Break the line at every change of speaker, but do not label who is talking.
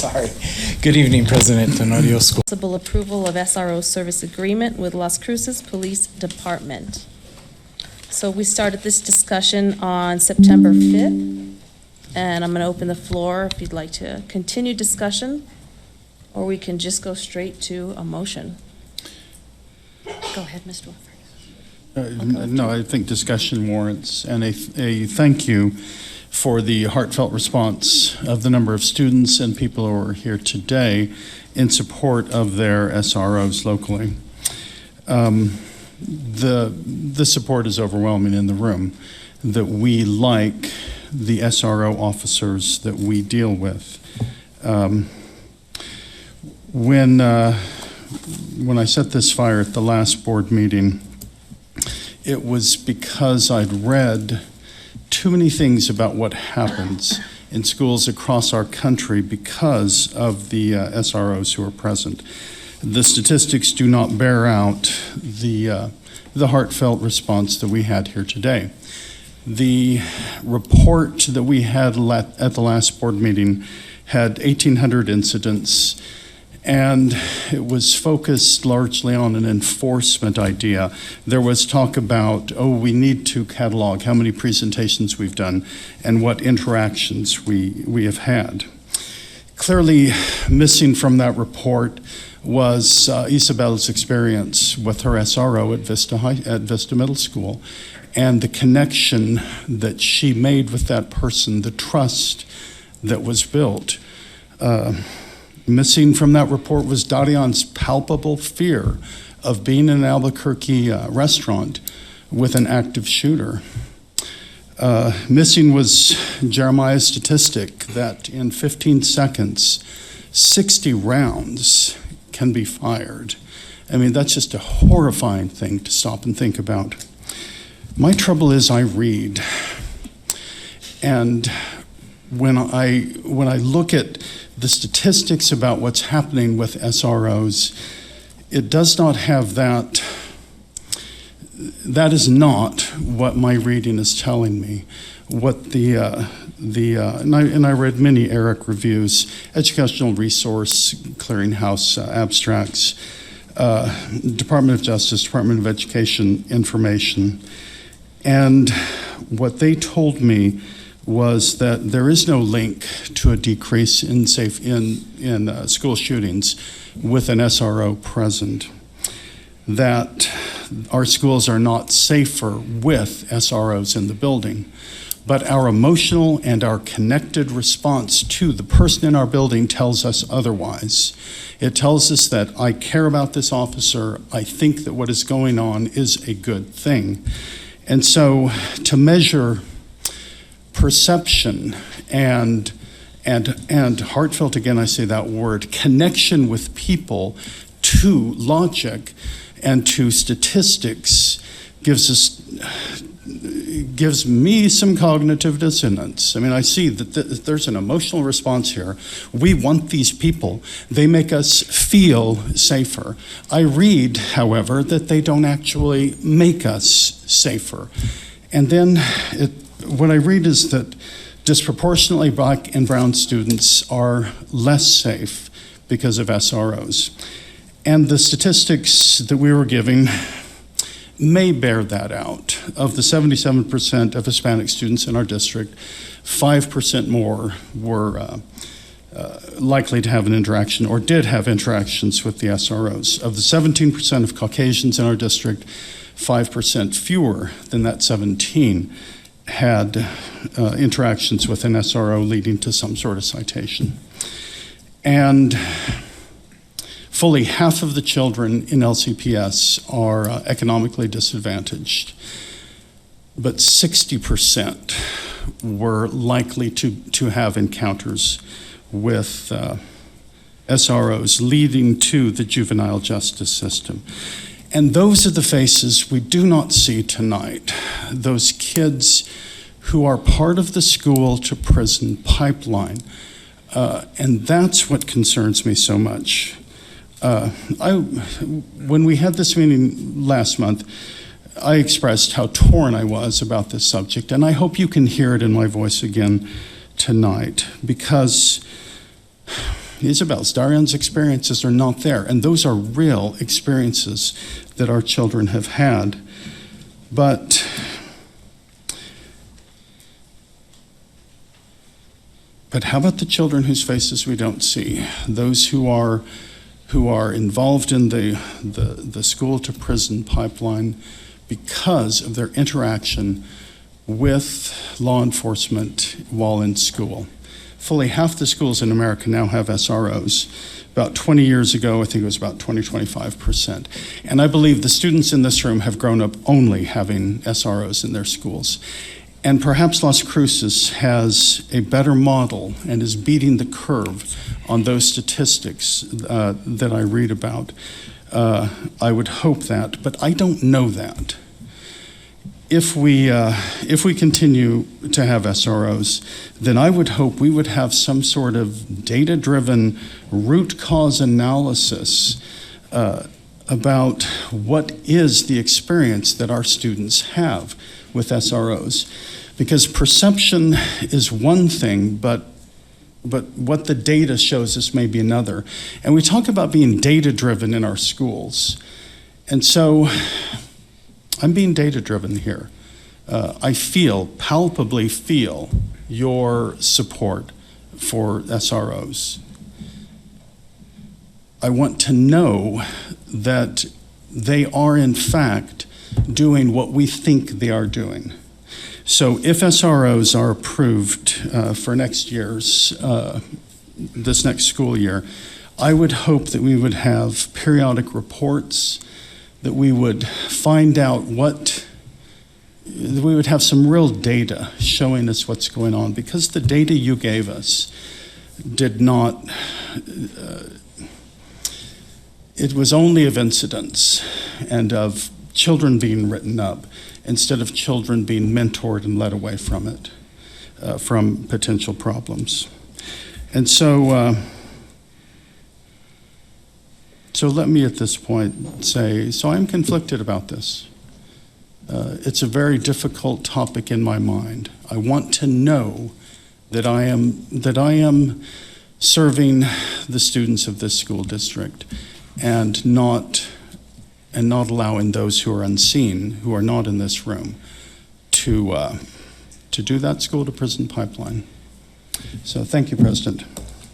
Sorry. Good evening, President Tenorio School.
Possible approval of SRO service agreement with Las Cruces Police Department. So we started this discussion on September 5th, and I'm going to open the floor if you'd like to continue discussion, or we can just go straight to a motion. Go ahead, Mr. Wofford.
No, I think discussion warrants, and a thank you for the heartfelt response of the number of students and people who are here today in support of their SROs locally. The support is overwhelming in the room, that we like the SRO officers that we deal with. When I set this fire at the last board meeting, it was because I'd read too many things about what happens in schools across our country because of the SROs who are present. The statistics do not bear out the heartfelt response that we had here today. The report that we had at the last board meeting had 1,800 incidents, and it was focused largely on an enforcement idea. There was talk about, we need to catalog how many presentations we've done and what interactions we have had. Clearly missing from that report was Isabel's experience with her SRO at Vista Middle School, and the connection that she made with that person, the trust that was built. Missing from that report was Darion's palpable fear of being in an Albuquerque restaurant with an active shooter. Missing was Jeremiah's statistic that in 15 seconds, 60 rounds can be fired. I mean, that's just a horrifying thing to stop and think about. My trouble is I read, and when I look at the statistics about what's happening with SROs, it does not have that. That is not what my reading is telling me. What and I read many ERIC reviews, educational resource clearinghouse abstracts, Department of Justice, Department of Education information, and what they told me was that there is no link to a decrease in school shootings with an SRO present. That our schools are not safer with SROs in the building, but our emotional and our connected response to the person in our building tells us otherwise. It tells us that I care about this officer, I think that what is going on is a good thing. And so to measure perception and heartfelt, again I say that word, connection with people to logic and to statistics gives me some cognitive dissonance. I mean, I see that there's an emotional response here. We want these people. They make us feel safer. I read, however, that they don't actually make us safer. And then what I read is that disproportionately Black and brown students are less safe because of SROs. And the statistics that we were giving may bear that out. Of the 77% of Hispanic students in our district, 5% more were likely to have an interaction or did have interactions with the SROs. Of the 17% of Caucasians in our district, 5% fewer than that 17 had interactions with an SRO leading to some sort of citation. And fully half of the children in LCPS are economically disadvantaged, but 60% were likely to have encounters with SROs leading to the juvenile justice system. And those are the faces we do not see tonight. Those kids who are part of the school to prison pipeline. And that's what concerns me so much. When we had this meeting last month, I expressed how torn I was about this subject, and I hope you can hear it in my voice again tonight, because Isabel's, Darian's experiences are not there. And those are real experiences that our children have had. But how about the children whose faces we don't see? Those who are involved in the school to prison pipeline because of their interaction with law enforcement while in school. Fully half the schools in America now have SROs. About 20 years ago, I think it was about 25%. And I believe the students in this room have grown up only having SROs in their schools. And perhaps Las Cruces has a better model and is beating the curve on those statistics that I read about. I would hope that, but I don't know that. If we continue to have SROs, then I would hope we would have some sort of data-driven root cause analysis about what is the experience that our students have with SROs. Because perception is one thing, but what the data shows us may be another. And we talk about being data-driven in our schools. And so I'm being data-driven here. I palpably feel your support for SROs. I want to know that they are in fact doing what we think they are doing. So if SROs are approved for next year's, this next school year, I would hope that we would have periodic reports, that we would find out that we would have some real data showing us what's going on, because the data you gave us did not, it was only of incidents and of children being written up instead of children being mentored and led away from it, from potential problems. And so let me at this point say, so I'm conflicted about this. It's a very difficult topic in my mind. I want to know that I am serving the students of this school district and not allowing those who are unseen, who are not in this room, to do that school to prison pipeline. So thank you, President.